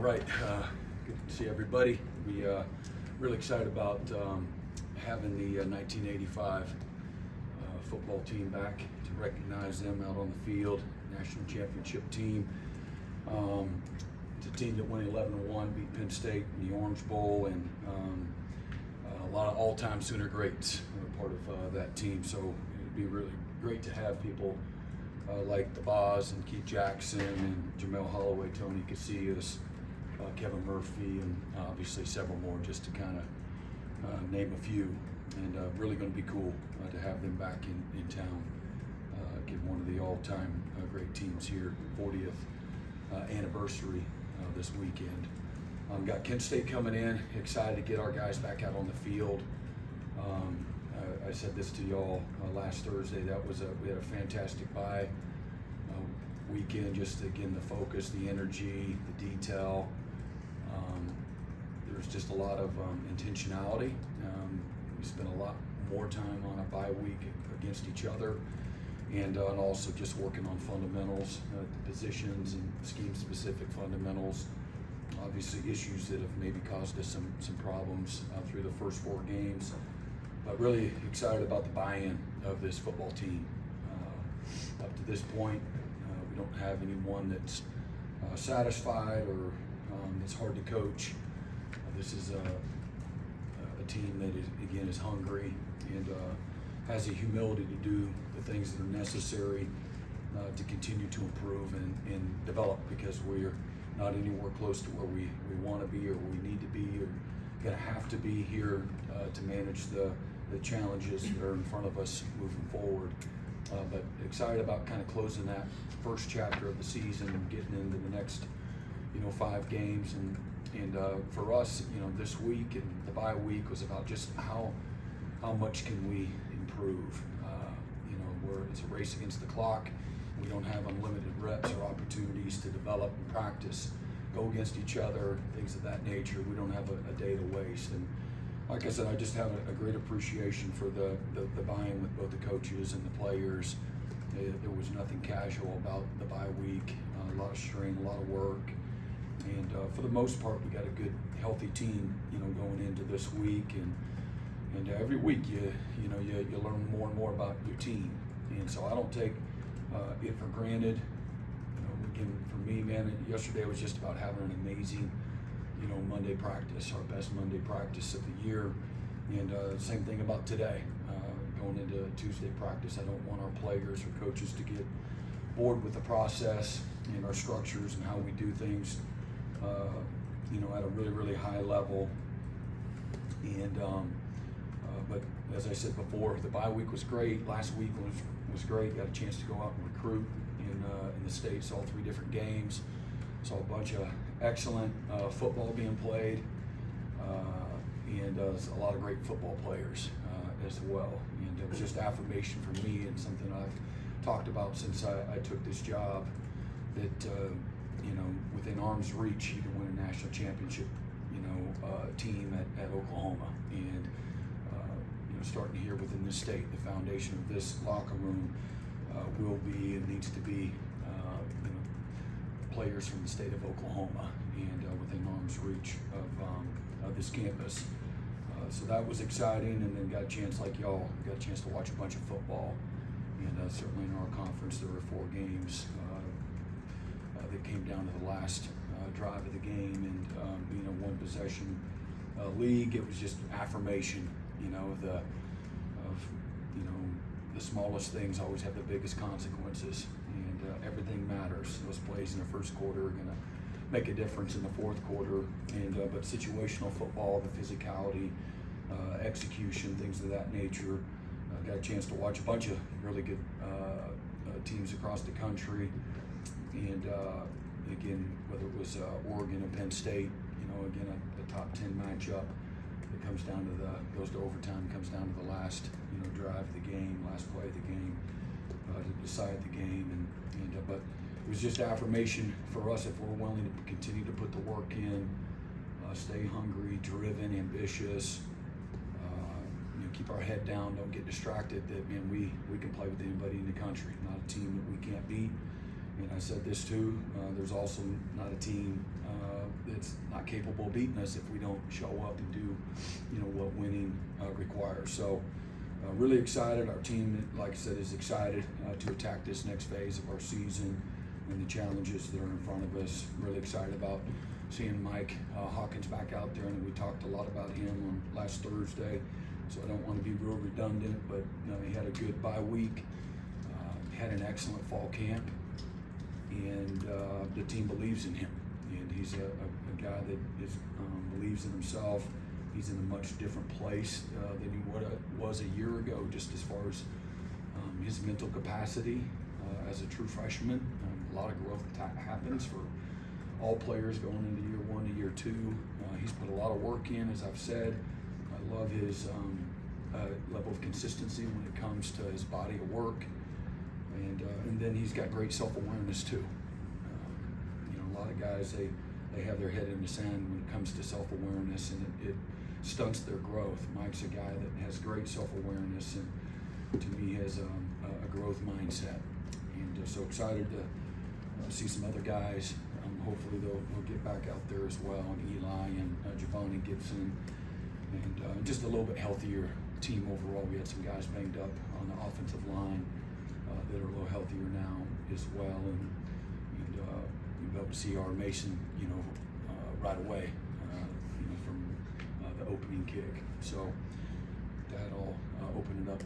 Right, good to see everybody. We really excited about having the 1985 football team back to recognize them out on the field. National championship team. It's a team that went 11-1, beat Penn State in the Orange Bowl, and a lot of all-time Sooner greats were part of that team. So it'd be really great to have people like the Boz and Keith Jackson and Jamel Holloway, Tony Casillas, Kevin Murphy, and obviously several more, just to kind of name a few. And really going to be cool to have them back in town. Get one of the all-time great teams here, 40th anniversary this weekend. Got Kent State coming in. Excited to get our guys back out on the field. I said this to y'all last Thursday. We had a fantastic bye weekend. Just again, the focus, the energy, the detail. There's just a lot of intentionality. We spent a lot more time on a bye week against each other, and also just working on fundamentals, positions and scheme-specific fundamentals. Obviously, issues that have maybe caused us some problems through the first 4 games. But really excited about the buy-in of this football team. Up to this point, we don't have anyone that's satisfied or it's hard to coach. This is a team that is hungry and has the humility to do the things that are necessary to continue to improve and develop, because we're not anywhere close to where we want to be or we need to be or going to have to be here to manage the challenges that are in front of us moving forward. But excited about kind of closing that first chapter of the season and getting into the next 5 games. And for us, this week and the bye week was about just how much can we improve. It's a race against the clock. We don't have unlimited reps or opportunities to develop and practice, go against each other, things of that nature. We don't have a day to waste. And like I said, I just have a great appreciation for the buy-in with both the coaches and the players. There was nothing casual about the bye week. A lot of strain, a lot of work. And for the most part, we got a good, healthy team, going into this week. And every week you learn more and more about your team. And so I don't take it for granted. Again, for me, man, yesterday was just about having an amazing, Monday practice, our best Monday practice of the year. And same thing about today. Going into Tuesday practice, I don't want our players or coaches to get bored with the process and our structures and how we do things, at a really, really high level. And but as I said before, the bye week was great. Last week was great. Got a chance to go out and recruit in the state. Saw 3 different games. Saw a bunch of excellent football being played, and a lot of great football players as well. And it was just affirmation for me and something I've talked about since I took this job, that within arm's reach, you can win a national championship team at Oklahoma. And starting here within this state, the foundation of this locker room will be and needs to be players from the state of Oklahoma and within arm's reach of this campus. So that was exciting, and then got a chance, like y'all, got a chance to watch a bunch of football. And certainly in our conference, there were 4 games that came down to the last drive of the game, and being a 1-possession league, it was just affirmation. The smallest things always have the biggest consequences, and everything matters. Those plays in the first quarter are going to make a difference in the fourth quarter. And but situational football, the physicality, execution, things of that nature. Got a chance to watch a bunch of really good teams across the country, and again, whether it was Oregon and Penn State, again a top 10 matchup. It comes down to goes to overtime, comes down to the last, drive of the game, last play of the game to decide the game, but it was just affirmation for us if we're willing to continue to put the work in, stay hungry, driven, ambitious, keep our head down, don't get distracted. That we can play with anybody in the country, not a team that we can't beat. And I said this too, there's also not a team that's not capable of beating us if we don't show up and do, what winning requires. So really excited. Our team, like I said, is excited to attack this next phase of our season and the challenges that are in front of us. Really excited about seeing Mike Hawkins back out there, and we talked a lot about him on last Thursday. So I don't want to be real redundant, but he had a good bye week, had an excellent fall camp, and the team believes in him. And he's a guy that believes in himself. He's in a much different place than he was a year ago, just as far as his mental capacity as a true freshman. A lot of growth happens for all players going into year one to year two. He's put a lot of work in, as I've said. I love his level of consistency when it comes to his body of work, and then he's got great self-awareness too. A lot of guys they have their head in the sand when it comes to self-awareness, and it stunts their growth. Mike's a guy that has great self-awareness, and to me has a growth mindset. And so excited to see some other guys. Hopefully they'll get back out there as well, and Eli and Javon Gibson, and just a little bit healthier team overall. We had some guys banged up on the offensive line that are a little healthier now as well, and we'll be able to see our Mason, right away, from the opening kick. So that'll open it up